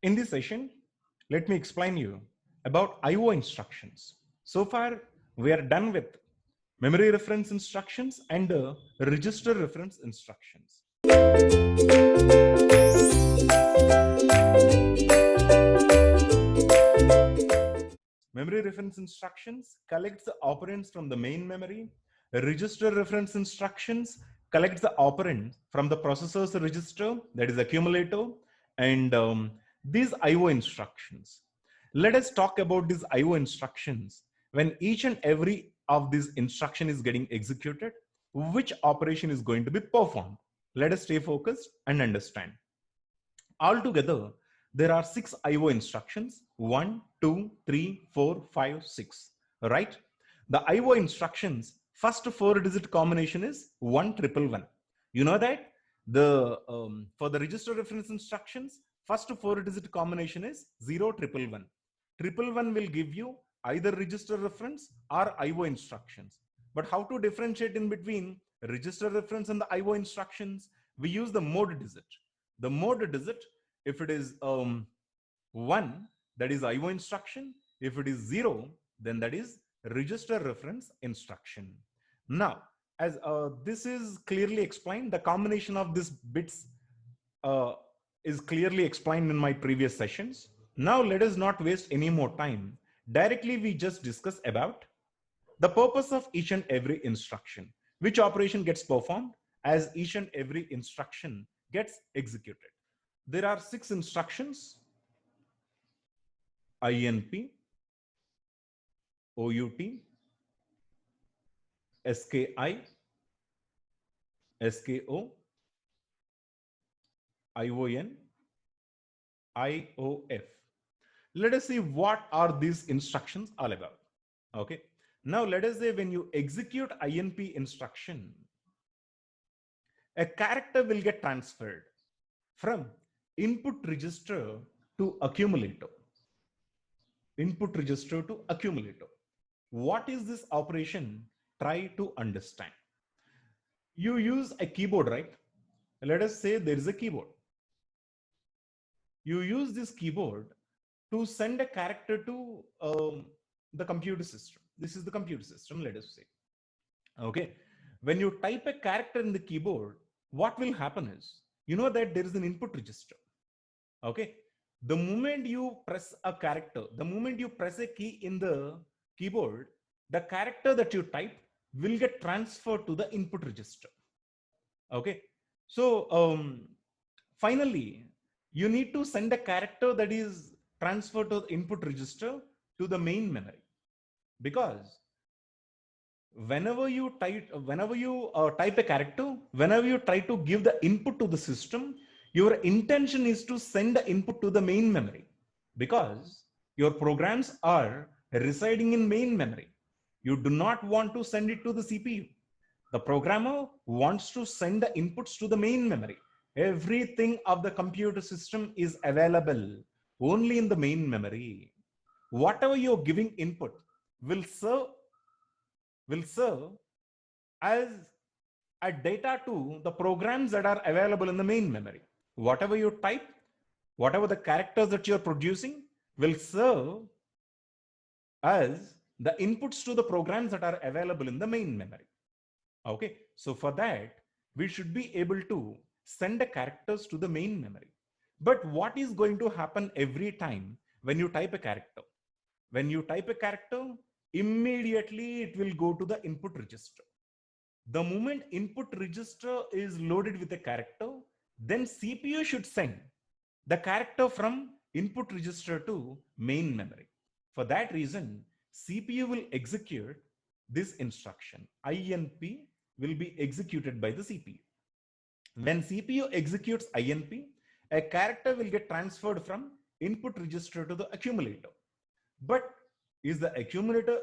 In this session, let me explain you about IO instructions. So far, we are done with memory reference instructions and register reference instructions. Memory reference instructions collects the operands from the main memory. Register reference instructions collects the operand from the processor's register, that is accumulator, and these IO instructions. Let us talk about these IO instructions. When each and every of these instruction is getting executed, which operation is going to be performed? Let us stay focused and understand. Altogether, there are 6 IO instructions: 1, 2, 3, 4, 5, 6. Right? The IO instructions, first 4-digit combination is 1111. You know that the for the register reference instructions, first 4-digit combination is 0111. 111 will give you either register reference or IO instructions. But how to differentiate in between register reference and the IO instructions? We use the mode digit. The mode digit, if it is 1, that is IO instruction. If it is 0, then that is register reference instruction. Now, as this is clearly explained, the combination of these bits is clearly explained in my previous sessions. Now, let us not waste any more time. Directly, we just discuss about the purpose of each and every instruction, which operation gets performed as each and every instruction gets executed. There are 6 instructions: INP, OUT, SKI, SKO, ION, IOF. Let us see what are these instructions all about. Okay. Now let us say when you execute INP instruction, a character will get transferred from input register to accumulator. Input register to accumulator. What is this operation? Try to understand. You use a keyboard, right? Let us say there is a keyboard. You use this keyboard to send a character to the computer system. This is the computer system, let us say. Okay. When you type a character in the keyboard, what will happen is, you know that there is an input register. Okay. The moment you press a character, the moment you press a key in the keyboard, the character that you type will get transferred to the input register. Okay. So finally, you need to send a character that is transferred to the input register to the main memory, because whenever you type a character, whenever you try to give the input to the system, your intention is to send the input to the main memory, because your programs are residing in main memory. You do not want to send it to the CPU. The programmer wants to send the inputs to the main memory. Everything of the computer system is available only in the main memory. Whatever you're giving input will serve as a data to the programs that are available in the main memory. Whatever you type, whatever the characters that you're producing will serve as the inputs to the programs that are available in the main memory. Okay, so for that, we should be able to send the characters to the main memory. But what is going to happen every time when you type a character? When you type a character, immediately it will go to the input register. The moment input register is loaded with a character, then CPU should send the character from input register to main memory. For that reason, CPU will execute this instruction. INP will be executed by the CPU. When CPU executes INP, a character will get transferred from input register to the accumulator. But is the accumulator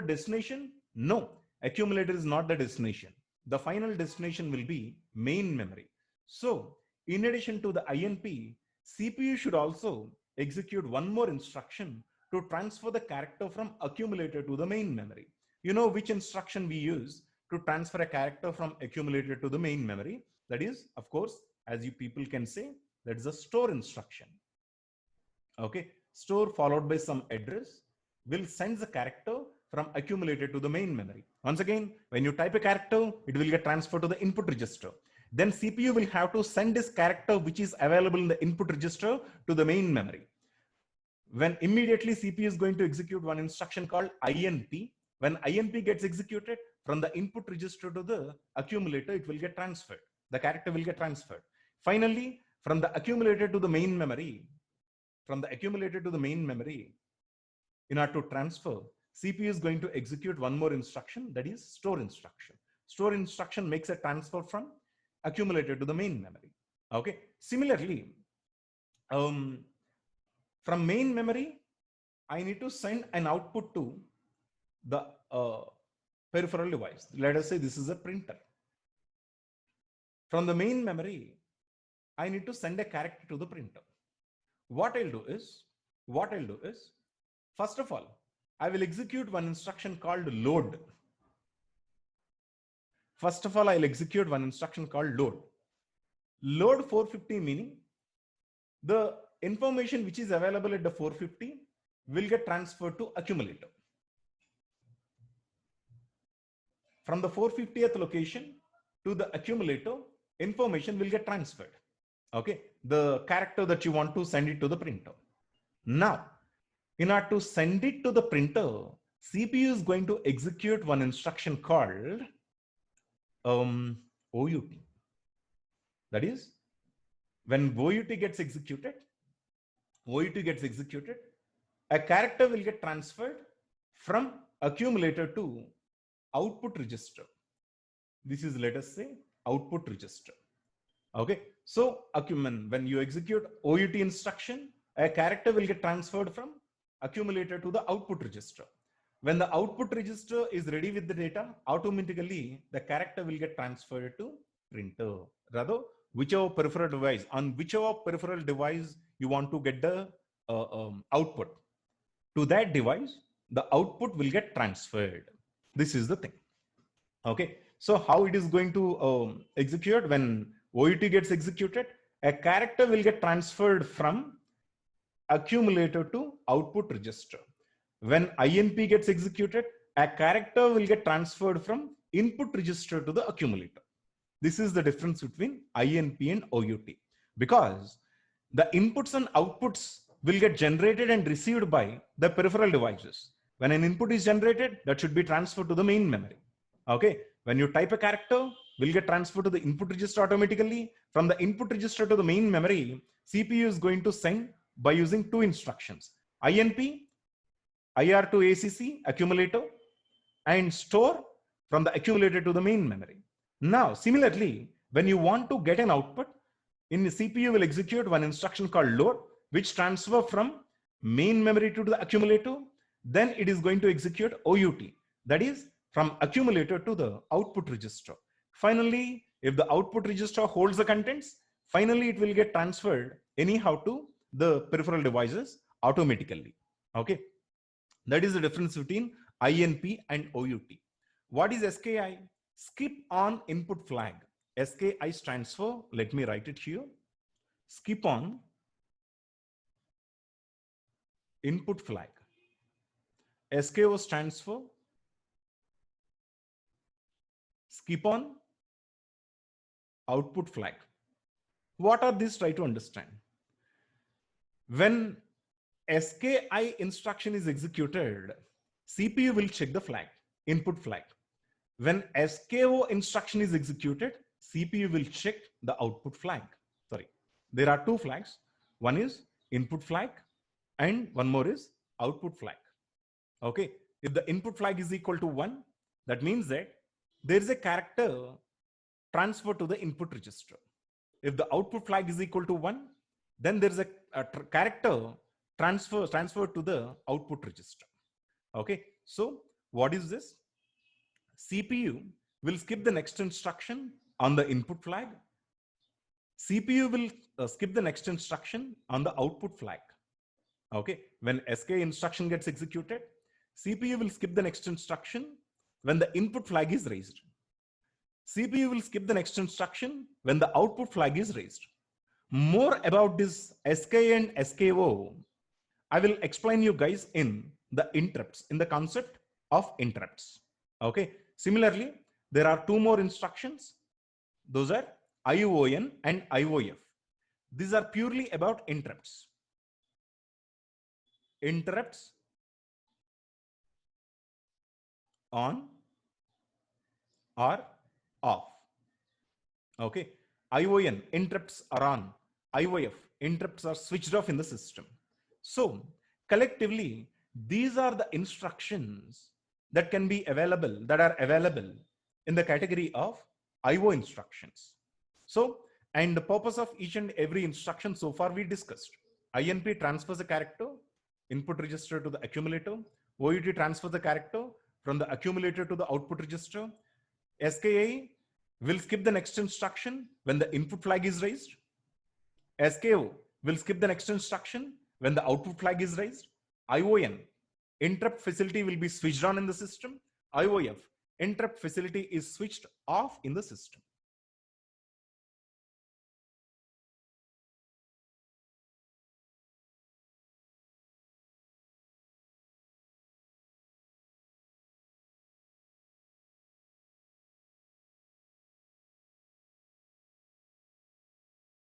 destination? No, accumulator is not the destination. The final destination will be main memory. So in addition to the INP, CPU should also execute one more instruction to transfer the character from accumulator to the main memory. You know which instruction we use to transfer a character from accumulator to the main memory? That is, of course, as you people can say, That is a store instruction. Okay, store followed by some address will send the character from accumulated to the main memory. Once again, when you type a character, it will get transferred to the input register. Then CPU will have to send this character which is available in the input register to the main memory. When immediately CPU is going to execute one instruction called INP. When INP gets executed from the input register to the accumulator, it will get transferred. The character will get transferred. Finally, from the accumulator to the main memory, in order to transfer, CPU is going to execute one more instruction, that is store instruction. Store instruction makes a transfer from accumulator to the main memory. Okay. Similarly, from main memory, I need to send an output to the peripheral device. Let us say this is a printer. From the main memory, I need to send a character to the printer. What I'll do is, first of all, I will execute one instruction called load. Load 450 meaning the information which is available at the 450 will get transferred to accumulator. From the 450th location to the accumulator, information will get transferred. Okay, the character that you want to send it to the printer. Now, in order to send it to the printer, CPU is going to execute one instruction called OUT. That is, when OUT gets executed, a character will get transferred from accumulator to output register. This is, let us say, output register. Okay, so when you execute OUT instruction, a character will get transferred from accumulator to the output register. When the output register is ready with the data, automatically the character will get transferred to printer. Rather, whichever peripheral device you want to get the output, to that device, the output will get transferred. This is the thing. Okay, so how it is going to execute? When OUT gets executed, a character will get transferred from accumulator to output register. When INP gets executed, a character will get transferred from input register to the accumulator. This is the difference between INP and OUT, because the inputs and outputs will get generated and received by the peripheral devices. When an input is generated, that should be transferred to the main memory. Okay, when you type a character, will get transferred to the input register automatically. From the input register to the main memory, CPU is going to send by using two instructions: INP, IR to ACC, accumulator, and store from the accumulator to the main memory. Now, similarly, when you want to get an output, in the CPU will execute one instruction called load, which transfer from main memory to the accumulator. Then it is going to execute OUT, that is from accumulator to the output register. Finally, if the output register holds the contents, finally it will get transferred anyhow to the peripheral devices automatically. Okay, that is the difference between INP and OUT. What is SKI? Skip on input flag. SKI stands for, let me write it here, skip on input flag. SKO stands for skip on output flag. What are these? Try to understand. When SKI instruction is executed, CPU will check the flag, input flag. When SKO instruction is executed, CPU will check the output flag. Sorry, there are two flags. One is input flag and one more is output flag. Okay, if the input flag is equal to 1, that means that there is a character transfer to the input register. If the output flag is equal to 1, then there is a character transfer to the output register. Okay, so what is this? CPU will skip the next instruction on the input flag. CPU will skip the next instruction on the output flag. Okay, when SK instruction gets executed, CPU will skip the next instruction when the input flag is raised. CPU will skip the next instruction when the output flag is raised. More about this SK and SKO, I will explain you guys in the interrupts, in the concept of interrupts. Okay. Similarly, there are two more instructions. Those are ION and IOF. These are purely about interrupts. Interrupts on or off. Okay. ION, interrupts are on. IOF, interrupts are switched off in the system. So collectively, these are the instructions that can be available, that are available in the category of IO instructions. So, and the purpose of each and every instruction so far we discussed. INP transfers a character, input register to the accumulator. OUT transfers the character from the accumulator to the output register. SKA will skip the next instruction when the input flag is raised. SKO will skip the next instruction when the output flag is raised. ION, interrupt facility will be switched on in the system. IOF, interrupt facility is switched off in the system.